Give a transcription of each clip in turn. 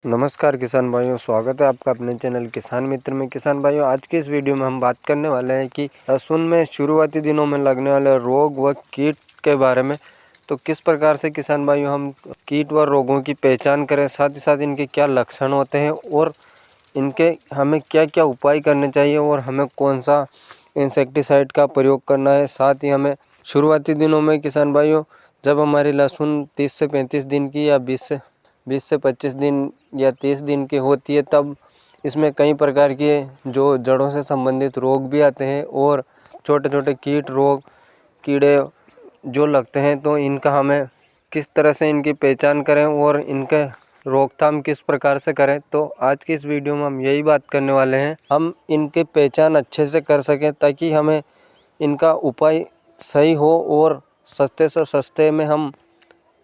नमस्कार किसान भाइयों, स्वागत है आपका अपने चैनल किसान मित्र में। किसान भाइयों, आज की इस वीडियो में हम बात करने वाले हैं कि लहसुन में शुरुआती दिनों में लगने वाले रोग व कीट के बारे में। तो किस प्रकार से किसान भाइयों हम कीट व रोगों की पहचान करें, साथ ही साथ इनके क्या लक्षण होते हैं और इनके हमें क्या क्या उपाय करने चाहिए और हमें कौन सा इंसेक्टिसाइड का प्रयोग करना है। साथ ही हमें शुरुआती दिनों में किसान भाइयों, जब हमारी लहसुन 30 से 35 दिन की या 20 से 25 दिन या 30 दिन की होती है, तब इसमें कई प्रकार के जो जड़ों से संबंधित रोग भी आते हैं और छोटे छोटे कीट रोग कीड़े जो लगते हैं। तो इनका हमें किस तरह से इनकी पहचान करें और इनके रोकथाम किस प्रकार से करें, तो आज की इस वीडियो में हम यही बात करने वाले हैं। हम इनकी पहचान अच्छे से कर सकें ताकि हमें इनका उपाय सही हो और सस्ते से सस्ते में हम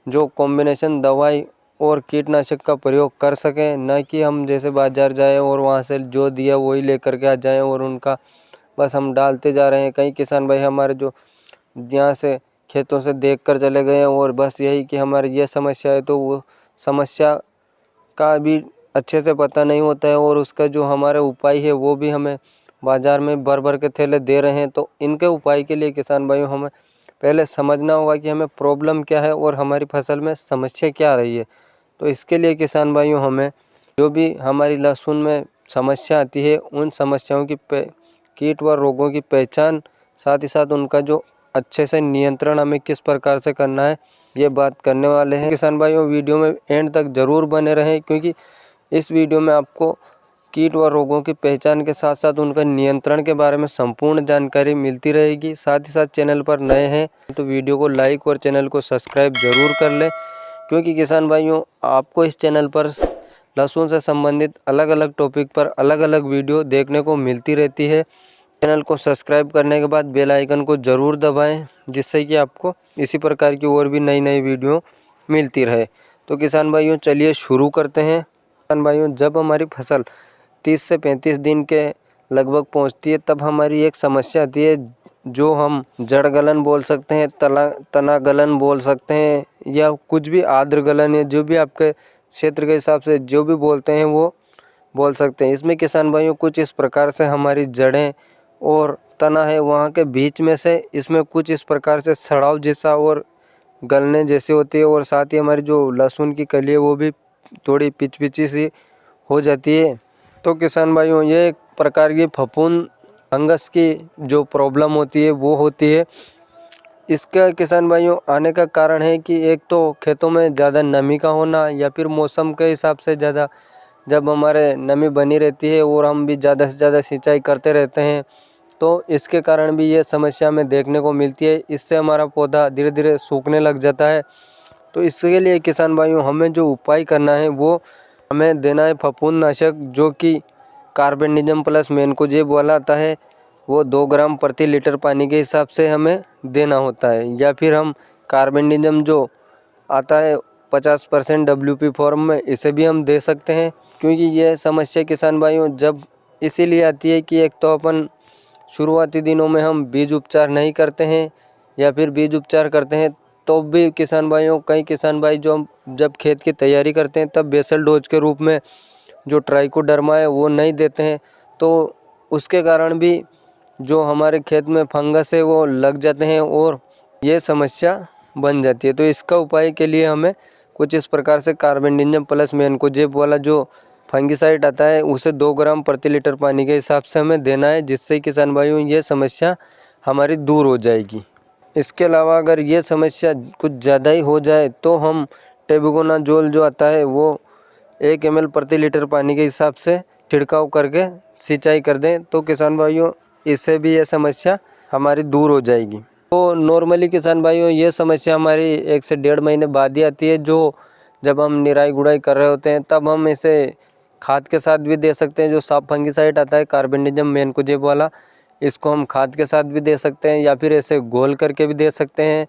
जो कॉम्बिनेशन दवाई और कीटनाशक का प्रयोग कर सकें, न कि हम जैसे बाज़ार जाएं और वहां से जो दिया वही लेकर के आ जाएं और उनका बस हम डालते जा रहे हैं। कई किसान भाई हमारे जो यहाँ से खेतों से देख कर चले गए हैं और बस यही कि हमारी ये समस्या है, तो वो समस्या का भी अच्छे से पता नहीं होता है और उसका जो हमारे उपाय है वो भी हमें बाज़ार में भर भर के थैले दे रहे हैं। तो इनके उपाय के लिए किसान भाइयों हमें पहले समझना होगा कि हमें प्रॉब्लम क्या है और हमारी फसल में समस्या क्या आ रही है। तो इसके लिए किसान भाइयों हमें जो भी हमारी लहसुन में समस्या आती है, उन समस्याओं की कीट व रोगों की पहचान, साथ ही साथ उनका जो अच्छे से नियंत्रण हमें किस प्रकार से करना है, ये बात करने वाले हैं। किसान भाइयों, वीडियो में एंड तक ज़रूर बने रहें, क्योंकि इस वीडियो में आपको कीट व रोगों की पहचान के साथ साथ उनका नियंत्रण के बारे में संपूर्ण जानकारी मिलती रहेगी। साथ ही साथ चैनल पर नए हैं तो वीडियो को लाइक और चैनल को सब्सक्राइब ज़रूर कर लें, क्योंकि किसान भाइयों आपको इस चैनल पर लहसुन से संबंधित अलग अलग टॉपिक पर अलग अलग वीडियो देखने को मिलती रहती है। चैनल को सब्सक्राइब करने के बाद बेल आइकन को ज़रूर दबाएं, जिससे कि आपको इसी प्रकार की और भी नई नई वीडियो मिलती रहे। तो किसान भाइयों चलिए शुरू करते हैं। किसान भाइयों, जब हमारी फसल 30 से 35 दिन के लगभग पहुंचती है, तब हमारी एक समस्या आती है जो हम जड़ गलन बोल सकते हैं, तना गलन बोल सकते हैं, या कुछ भी आद्र गलन, या जो भी आपके क्षेत्र के हिसाब से जो भी बोलते हैं वो बोल सकते हैं। इसमें किसान भाइयों कुछ इस प्रकार से हमारी जड़ें और तना है वहाँ के बीच में से इसमें कुछ इस प्रकार से सड़ाव जैसा और गलने जैसी होती है, और साथ ही हमारी जो लहसुन की कली है वो भी थोड़ी पिचपिची सी हो जाती है। तो किसान भाइयों, ये एक प्रकार की फफूंद फंगस की जो प्रॉब्लम होती है वो होती है। इसका किसान भाइयों आने का कारण है कि एक तो खेतों में ज़्यादा नमी का होना, या फिर मौसम के हिसाब से ज़्यादा जब हमारे नमी बनी रहती है और हम भी ज़्यादा से ज़्यादा सिंचाई करते रहते हैं, तो इसके कारण भी ये समस्या हमें देखने को मिलती है। इससे हमारा पौधा धीरे धीरे सूखने लग जाता है। तो इसके लिए किसान भाइयों हमें जो उपाय करना है वो हमें देना है फफूंदनाशक, जो कि कार्बेंडिज़म प्लस मैनकोजेब वाला आता है। वो 2 ग्राम प्रति लीटर पानी के हिसाब से हमें देना होता है, या फिर हम कार्बेंडिज़म जो आता है 50% WP फॉर्म में, इसे भी हम दे सकते हैं। क्योंकि ये समस्या किसान भाइयों जब इसीलिए आती है कि एक तो अपन शुरुआती दिनों में हम बीज उपचार नहीं करते हैं, या फिर बीज उपचार करते हैं तो भी किसान भाइयों कई किसान भाई जो जब खेत की तैयारी करते हैं तब बेसल डोज के रूप में जो ट्राइकोडर्मा है वो नहीं देते हैं। तो उसके कारण भी जो हमारे खेत में फंगस है वो लग जाते हैं और ये समस्या बन जाती है। तो इसका उपाय के लिए हमें कुछ इस प्रकार से कार्बेंडिज़म प्लस मैनकोजेब वाला जो फंगिसाइड आता है उसे 2 ग्राम प्रति लीटर पानी के हिसाब से हमें देना है, जिससे किसान भाइयों ये समस्या हमारी दूर हो जाएगी। इसके अलावा अगर ये समस्या कुछ ज़्यादा ही हो जाए तो हम टेबुकोनाजोल जो आता है वो 1 ml प्रति लीटर पानी के हिसाब से छिड़काव करके सिंचाई कर दें, तो किसान भाइयों इससे भी ये समस्या हमारी दूर हो जाएगी। तो नॉर्मली किसान भाइयों ये समस्या हमारी 1 से 1.5 महीने बाद ही आती है, जो जब हम निराई गुड़ाई कर रहे होते हैं तब हम इसे खाद के साथ भी दे सकते हैं। जो साफ फंगिसाइड आता है कार्बेंडिज़म मैनकोजेब वाला, इसको हम खाद के साथ भी दे सकते हैं, या फिर ऐसे घोल करके भी दे सकते हैं।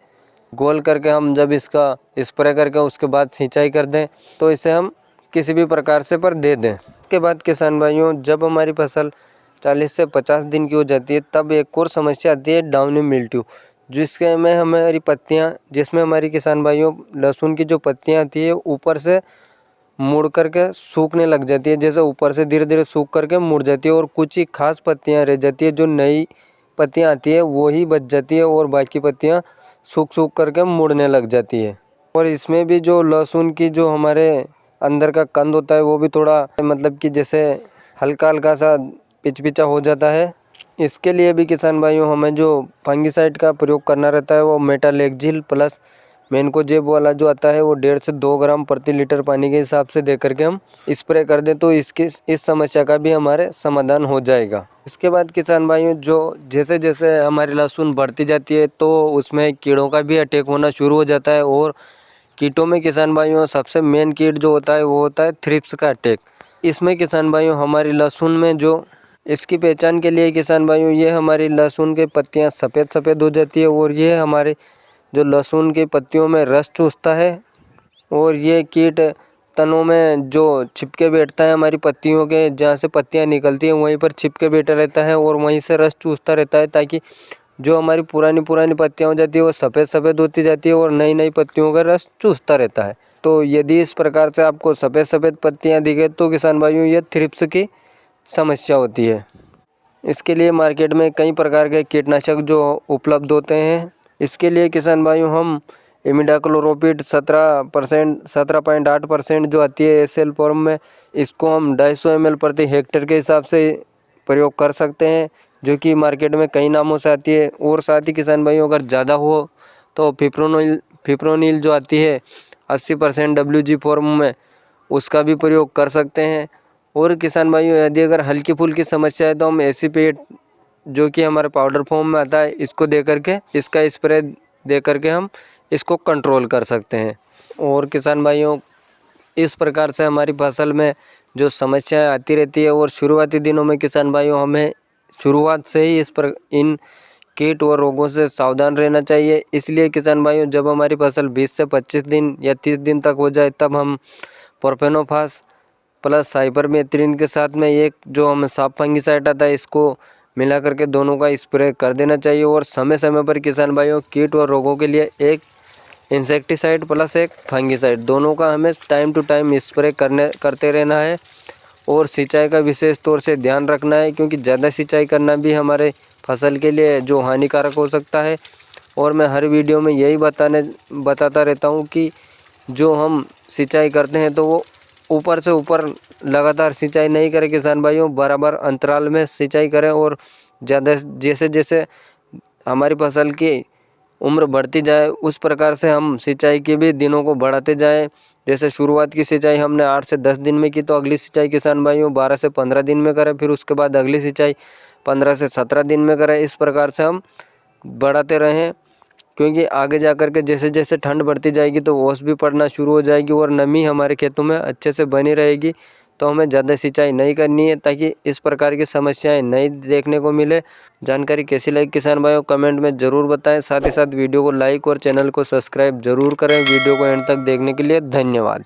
घोल करके हम जब इसका स्प्रे करके उसके बाद सिंचाई कर दें तो इसे हम किसी भी प्रकार से पर दे दें। इसके बाद किसान भाइयों जब हमारी फसल 40 से 50 दिन की हो जाती है तब एक और समस्या आती है डाउनी मिल्ट्यू, जिसके में हमारी पत्तियां जिसमें हमारी किसान भाइयों लहसुन की जो पत्तियां आती है ऊपर से मुड़ करके सूखने लग जाती है, जैसे ऊपर से धीरे धीरे सूख करके मुड़ जाती है और कुछ ही खास पत्तियां रह जाती है, जो नई पत्तियां आती है वो ही बच जाती है और बाकी पत्तियां सूख सूख करके मुड़ने लग जाती है। और इसमें भी जो लहसुन की जो हमारे अंदर का कंद होता है वो भी थोड़ा मतलब कि जैसे हल्का हल्का सा पिचपिचा हो जाता है। इसके लिए भी किसान भाइयों हमें जो फंगिसाइड का प्रयोग करना रहता है वो मेटालेक्जिल प्लस मैनकोजेब वाला जो आता है वो 1.5 से 2 ग्राम प्रति लीटर पानी के हिसाब से दे करके हम स्प्रे कर दें तो इस समस्या का भी हमारे समाधान हो जाएगा। इसके बाद किसान भाइयों जो जैसे जैसे हमारी लहसुन बढ़ती जाती है तो उसमें कीड़ों का भी अटैक होना शुरू हो जाता है। और कीटों में किसान भाइयों सबसे मेन कीट जो होता है वो होता है थ्रिप्स का अटैक। इसमें किसान भाइयों हमारी लहसुन में जो इसकी पहचान के लिए किसान भाइयों ये हमारी लहसुन की पत्तियां सफ़ेद सफ़ेद हो जाती है और ये हमारे जो लहसुन की पत्तियों में रस चूसता है और ये कीट तनों में जो छिपके बैठता है हमारी पत्तियों के, जहाँ से पत्तियां निकलती हैं वहीं पर छिपके बैठा रहता है और वहीं से रस चूसता रहता है, ताकि जो हमारी पुरानी पत्तियां हो जाती है वो सफ़ेद सफ़ेद होती जाती है और नई नई पत्तियों का रस चूसता रहता है। तो यदि इस प्रकार से आपको सफ़ेद सफ़ेद पत्तियाँ दिखे तो किसान भाइयों ये थ्रिप्स की समस्या होती है। इसके लिए मार्केट में कई प्रकार के कीटनाशक जो उपलब्ध होते हैं। इसके लिए किसान भाइयों हम इमिडाक्लोप्रिड 17.8% जो आती है एसएल फॉर्म में, इसको हम 250 ml प्रति हेक्टेयर के हिसाब से प्रयोग कर सकते हैं, जो कि मार्केट में कई नामों से आती है। और साथ ही किसान भाइयों अगर ज़्यादा हो तो फिप्रोनिल जो आती है 80% WG फॉर्म में, उसका भी प्रयोग कर सकते हैं। और किसान भाइयों यदि अगर हल्की फुल्की समस्या है तो हम एसीपेट जो कि हमारे पाउडर फॉर्म में आता है इसको दे करके इसका स्प्रे दे करके हम इसको कंट्रोल कर सकते हैं। और किसान भाइयों इस प्रकार से हमारी फसल में जो समस्याएं आती रहती है और शुरुआती दिनों में किसान भाइयों हमें शुरुआत से ही इन कीट और रोगों से सावधान रहना चाहिए। इसलिए किसान भाइयों जब हमारी फसल 20 से 25 दिन या 30 दिन तक हो जाए तब हम प्रोफेनोफास प्लस साइपरमेथ्रिन के साथ में एक जो हमें साफ फंगिसाइड आता है इसको मिला करके दोनों का स्प्रे कर देना चाहिए। और समय समय पर किसान भाइयों कीट और रोगों के लिए एक इंसेक्टिसाइड प्लस एक फंगिसाइड दोनों का हमें टाइम टू टाइम स्प्रे करते रहना है। और सिंचाई का विशेष तौर से ध्यान रखना है, क्योंकि ज़्यादा सिंचाई करना भी हमारे फसल के लिए जो हानिकारक हो सकता है। और मैं हर वीडियो में यही बताता रहता हूँ कि जो हम सिंचाई करते हैं तो वो ऊपर से ऊपर लगातार सिंचाई नहीं करें किसान भाइयों, बराबर अंतराल में सिंचाई करें। और ज़्यादा जैसे जैसे हमारी फसल की उम्र बढ़ती जाए उस प्रकार से हम सिंचाई के भी दिनों को बढ़ाते जाएं। जैसे शुरुआत की सिंचाई हमने 8 से 10 दिन में की तो अगली सिंचाई किसान भाइयों 12 से 15 दिन में करें, फिर उसके बाद अगली सिंचाई 15 से 17 दिन में करें। इस प्रकार से हम बढ़ाते रहें, क्योंकि आगे जा कर के जैसे जैसे ठंड बढ़ती जाएगी तो ओस भी पड़ना शुरू हो जाएगी और नमी हमारे खेतों में अच्छे से बनी रहेगी। तो हमें ज़्यादा सिंचाई नहीं करनी है ताकि इस प्रकार की समस्याएं नहीं देखने को मिले। जानकारी कैसी लगी किसान भाइयों कमेंट में ज़रूर बताएं। साथ ही साथ वीडियो को लाइक और चैनल को सब्सक्राइब ज़रूर करें। वीडियो को एंड तक देखने के लिए धन्यवाद।